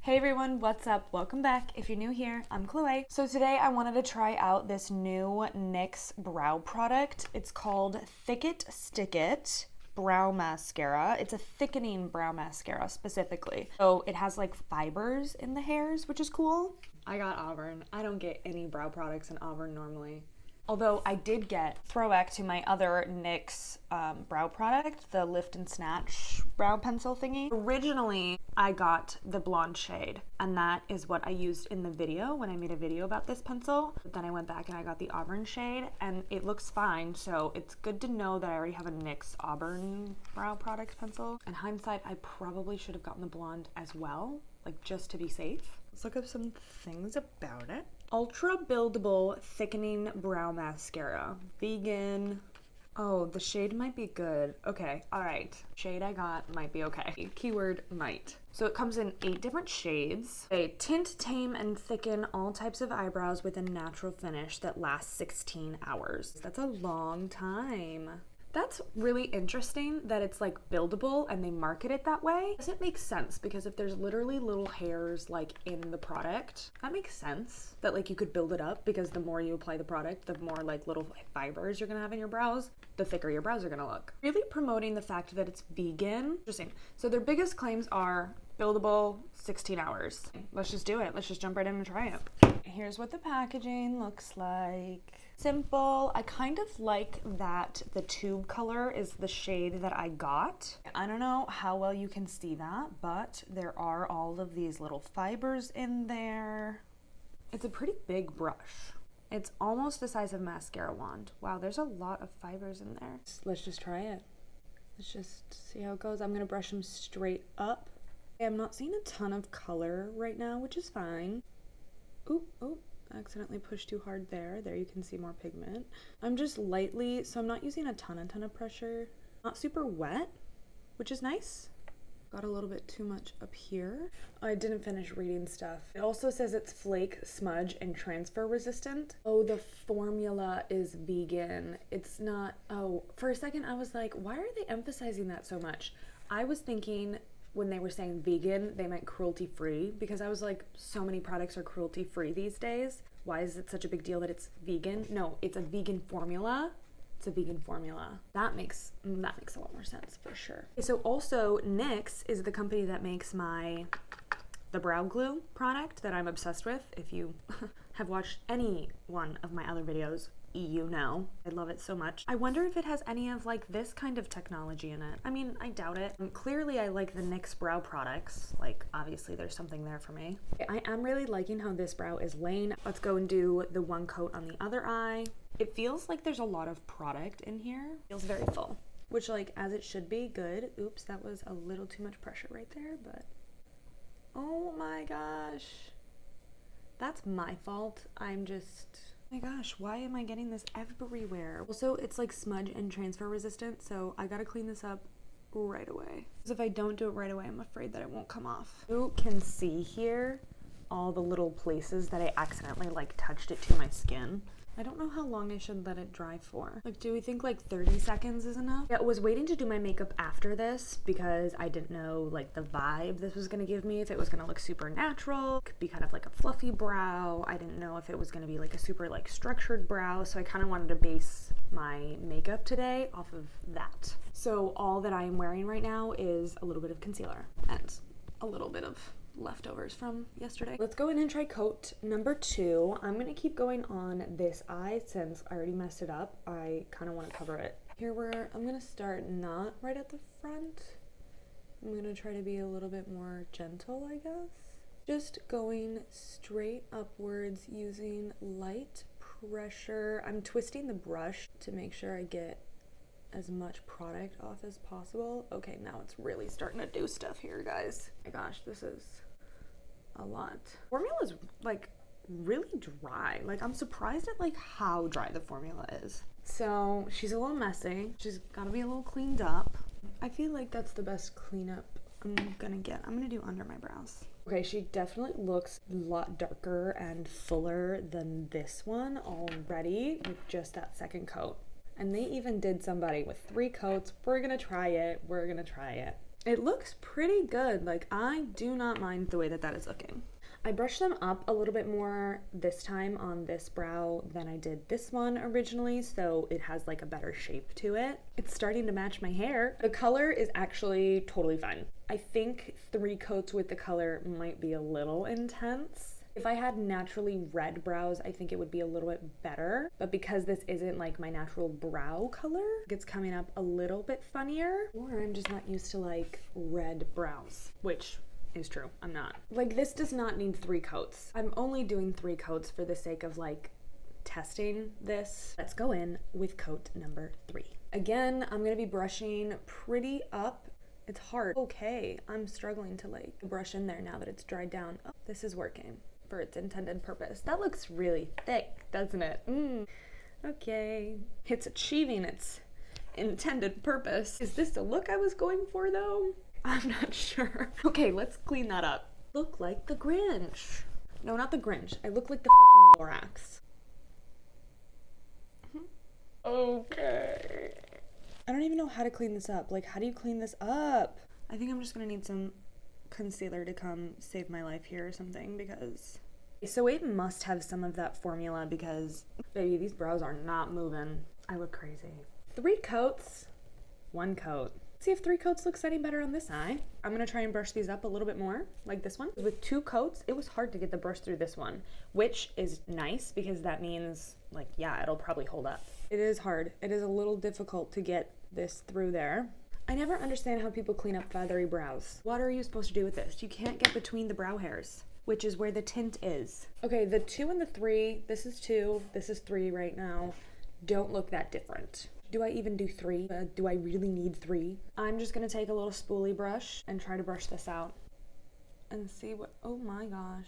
Hey everyone, what's up? Welcome back. If you're new here, I'm Chloe. So today I wanted to try out this new NYX brow product. It's called Thick It Stick It Brow Mascara. It's a thickening brow mascara specifically. So it has like fibers in the hairs, which is cool. I got Auburn. I don't get any brow products in Auburn normally. Although I did get throwback to my other NYX brow product, the Lift and Snatch brow pencil thingy. Originally, I got the blonde shade, and that is what I used in the video when I made a video about this pencil. But then I went back and I got the Auburn shade, and it looks fine, so it's good to know that I already have a NYX Auburn brow product pencil. In hindsight, I probably should have gotten the blonde as well, like just to be safe. Let's look up some things about it. Ultra buildable thickening brow mascara. Vegan. Oh, the shade might be good. Okay, all right. Shade I got might be okay. Keyword might. So it comes in 8 different shades. They tint, tame, and thicken all types of eyebrows with a natural finish that lasts 16 hours. That's a long time. That's really interesting that it's like buildable and they market it that way. Doesn't make sense because if there's literally little hairs like in the product, that makes sense that like you could build it up because the more you apply the product, the more like little fibers you're gonna have in your brows, the thicker your brows are gonna look. Really promoting the fact that it's vegan. Interesting. So their biggest claims are buildable, 16 hours. Let's just do it. Let's just jump right in and try it. Here's what the packaging looks like. Simple. I kind of like that the tube color is the shade that I got. I don't know how well you can see that, but there are all of these little fibers in there. It's a pretty big brush. It's almost the size of a mascara wand. Wow, there's a lot of fibers in there. Let's just try it. Let's just see how it goes. I'm gonna brush them straight up. I'm not seeing a ton of color right now, which is fine. Oop, oop. Accidentally pushed too hard there. There you can see more pigment. I'm just lightly, so I'm not using a ton of pressure. Not super wet, which is nice. Got a little bit too much up here. I didn't finish reading stuff. It also says it's flake, smudge, and transfer resistant. Oh, the formula is vegan. It's not, oh, for a second I was like, why are they emphasizing that so much? I was thinking when they were saying vegan, they meant cruelty-free, because I was like, so many products are cruelty-free these days. Why is it such a big deal that it's vegan? No, it's a vegan formula. It's a vegan formula. That makes a lot more sense for sure. Okay, so also NYX is the company that makes the brow glue product that I'm obsessed with. If you have watched any one of my other videos, you know I love it so much. I wonder if it has any of like this kind of technology in it. I mean, I doubt it. Clearly I like the NYX brow products. Like obviously there's something there for me. I am really liking how this brow is laying. Let's go and do the one coat on the other eye. It feels like there's a lot of product in here. It feels very full, which like as it should be. Good. Oops, that was a little too much pressure right there, but oh my gosh, that's my fault. I'm just, oh my gosh, why am I getting this everywhere? Also, it's like smudge and transfer resistant, so I gotta clean this up right away. Because if I don't do it right away, I'm afraid that it won't come off. You can see here all the little places that I accidentally like touched it to my skin. I don't know how long I should let it dry for. Like, do we think like 30 seconds is enough? Yeah, I was waiting to do my makeup after this because I didn't know like the vibe this was gonna give me, if it was gonna look super natural, could be kind of like a fluffy brow. I didn't know if it was gonna be like a super like structured brow, so I kind of wanted to base my makeup today off of that. So all that I am wearing right now is a little bit of concealer and a little bit of leftovers from yesterday. Let's go in and try coat number 2. I'm gonna keep going on this eye since I already messed it up. I kind of want to cover it. Here where I'm gonna start not right at the front. I'm gonna try to be a little bit more gentle, I guess. Just going straight upwards using light pressure. I'm twisting the brush to make sure I get as much product off as possible. Okay, now it's really starting to do stuff here, guys. Oh my gosh, this is a lot. Formula is like really dry. Like I'm surprised at like how dry the formula is. So she's a little messy. She's gotta be a little cleaned up. I feel like that's the best cleanup I'm gonna get. I'm gonna do under my brows. Okay, she definitely looks a lot darker and fuller than this one already with just that second coat. And they even did somebody with 3 coats. We're gonna try it. We're gonna try it. It looks pretty good. Like, I do not mind the way that that is looking. I brushed them up a little bit more this time on this brow than I did this one originally, so it has like a better shape to it. It's starting to match my hair. The color is actually totally fine. I think 3 coats with the color might be a little intense. If I had naturally red brows, I think it would be a little bit better, but because this isn't like my natural brow color, it's coming up a little bit funnier, or I'm just not used to like red brows, which is true, I'm not. Like, this does not need 3 coats. I'm only doing 3 coats for the sake of like testing this. Let's go in with coat number 3. Again, I'm gonna be brushing pretty up. It's hard. Okay, I'm struggling to like brush in there now that it's dried down. Oh, this is working for its intended purpose. That looks really thick, doesn't it? Okay. It's achieving its intended purpose. Is this the look I was going for though? I'm not sure. Okay, let's clean that up. Look like the Grinch. No, not the Grinch. I look like the fucking Lorax. Okay. I don't even know how to clean this up. Like, how do you clean this up? I think I'm just gonna need some concealer to come save my life here or something, because so it must have some of that formula, because baby, these brows are not moving. I look crazy. 3 coats, 1 coat. See if 3 coats looks any better on this eye. I'm gonna try and brush these up a little bit more, like this one. With 2 coats, it was hard to get the brush through this one, which is nice because that means like, yeah, it'll probably hold up. It is hard. It is a little difficult to get this through there. I never understand how people clean up feathery brows. What are you supposed to do with this? You can't get between the brow hairs, which is where the tint is. Okay, the 2 and the 3, this is 2, this is 3 right now, don't look that different. Do I even do 3? Do I really need 3? I'm just gonna take a little spoolie brush and try to brush this out and see what, oh my gosh.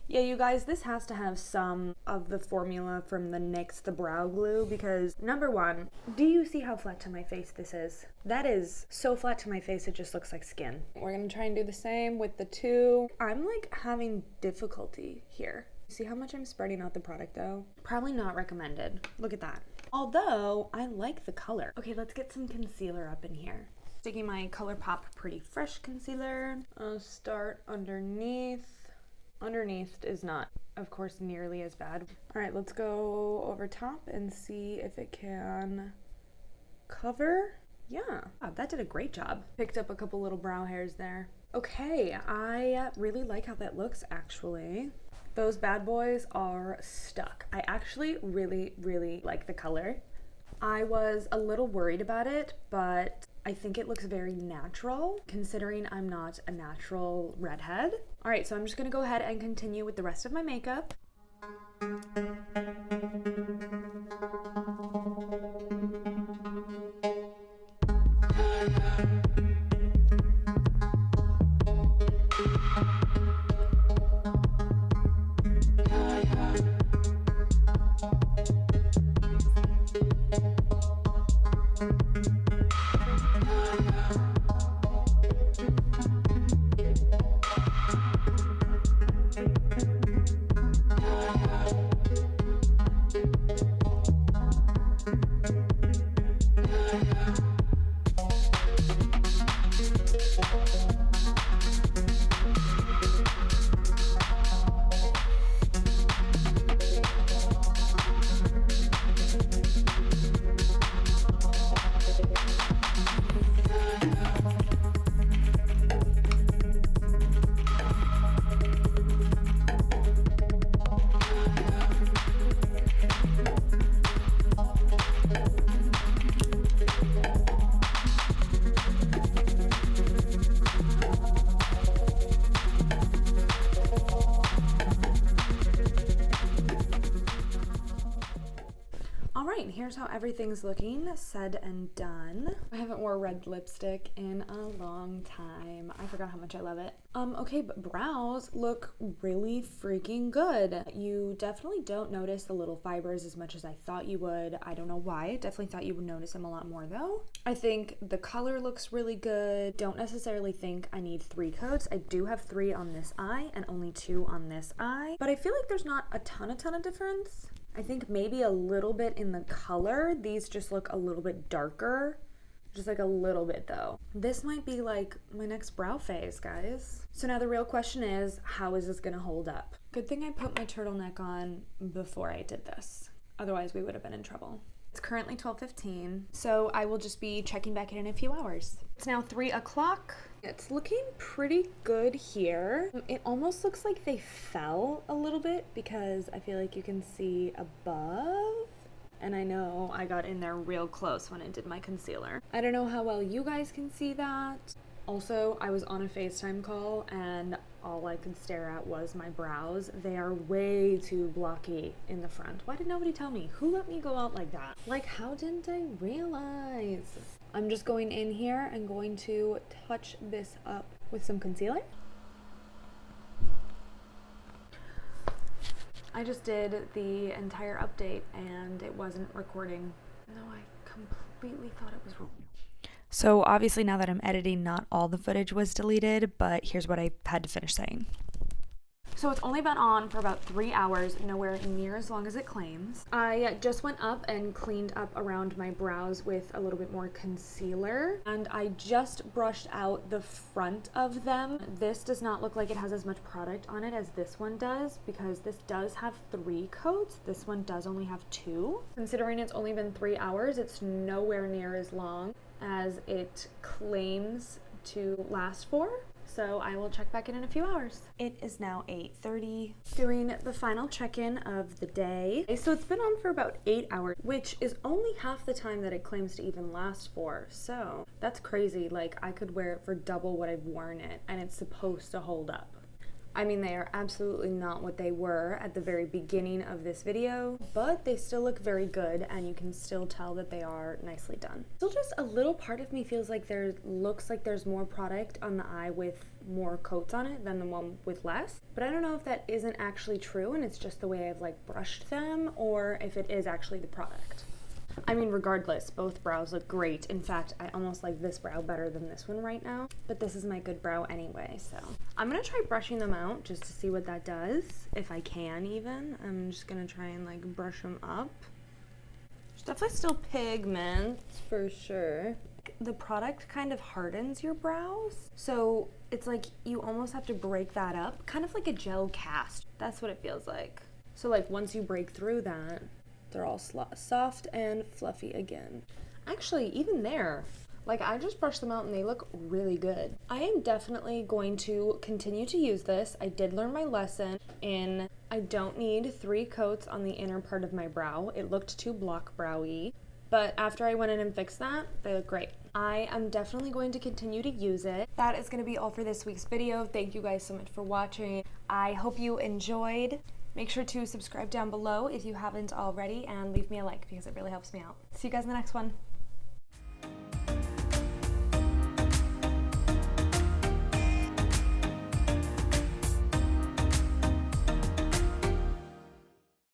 Yeah, you guys, this has to have some of the formula from the NYX The Brow Glue, because number 1, do you see how flat to my face this is? That is so flat to my face, it just looks like skin. We're gonna try and do the same with the 2. I'm like having difficulty here. See how much I'm spreading out the product though? Probably not recommended. Look at that. Although, I like the color. Okay, let's get some concealer up in here. Taking my ColourPop Pretty Fresh concealer. I'll start underneath. Underneath is not, of course, nearly as bad. All right, let's go over top and see if it can cover. Yeah, wow, that did a great job. Picked up a couple little brow hairs there. Okay, I really like how that looks, actually. Those bad boys are stuck. I actually really, really like the color. I was a little worried about it, but I think it looks very natural, considering I'm not a natural redhead. All right, so I'm just gonna go ahead and continue with the rest of my makeup. Here's how everything's looking, said and done. I haven't wore red lipstick in a long time. I forgot how much I love it. Okay, but brows look really freaking good. You definitely don't notice the little fibers as much as I thought you would. I don't know why. I definitely thought you would notice them a lot more though. I think the color looks really good. Don't necessarily think I need 3 coats. I do have 3 on this eye and only 2 on this eye, but I feel like there's not a ton of difference. I think maybe a little bit in the color. These just look a little bit darker just like a little bit though. This might be like my next brow phase, guys. So now the real question is, how is this gonna hold up? Good thing I put my turtleneck on before I did this. Otherwise we would have been in trouble. It's currently 12:15, so I will just be checking back in a few hours. It's now 3 o'clock. It's looking pretty good here. It almost looks like they fell a little bit because I feel like you can see above. And I know I got in there real close when I did my concealer. I don't know how well you guys can see that. Also, I was on a FaceTime call and all I could stare at was my brows. They are way too blocky in the front. Why did nobody tell me? Who let me go out like that? Like, how didn't I realize? I'm just going in here and going to touch this up with some concealer. I just did the entire update and it wasn't recording. No, I completely thought it was recording. So obviously now that I'm editing, not all the footage was deleted, but here's what I had to finish saying. So it's only been on for about 3 hours, nowhere near as long as it claims. I just went up and cleaned up around my brows with a little bit more concealer, and I just brushed out the front of them. This does not look like it has as much product on it as this one does, because this does have 3 coats. This one does only have 2. Considering it's only been 3 hours, it's nowhere near as long as it claims to last for. So I will check back in a few hours. It is now 8:30. Doing the final check-in of the day. So it's been on for about 8 hours, which is only half the time that it claims to even last for. So that's crazy. Like, I could wear it for double what I've worn it and it's supposed to hold up. I mean, they are absolutely not what they were at the very beginning of this video, but they still look very good and you can still tell that they are nicely done. Still just a little part of me feels like looks like there's more product on the eye with more coats on it than the one with less, but I don't know if that isn't actually true and it's just the way I've like brushed them, or if it is actually the product. I mean, regardless, both brows look great. In fact, I almost like this brow better than this one right now, but this is my good brow anyway, so. I'm gonna try brushing them out just to see what that does, if I can even. I'm just gonna try and like brush them up. There's definitely still pigment, for sure. The product kind of hardens your brows, so it's like you almost have to break that up, kind of like a gel cast. That's what it feels like. So like once you break through that, they're all soft and fluffy again. Actually, even there, like I just brushed them out and they look really good. I am definitely going to continue to use this. I did learn my lesson in I don't need 3 coats on the inner part of my brow. It looked too block browy, but after I went in and fixed that, they look great. I am definitely going to continue to use it. That is going to be all for this week's video. Thank you guys so much for watching. I hope you enjoyed. Make sure to subscribe down below if you haven't already and leave me a like because it really helps me out. See you guys in the next one.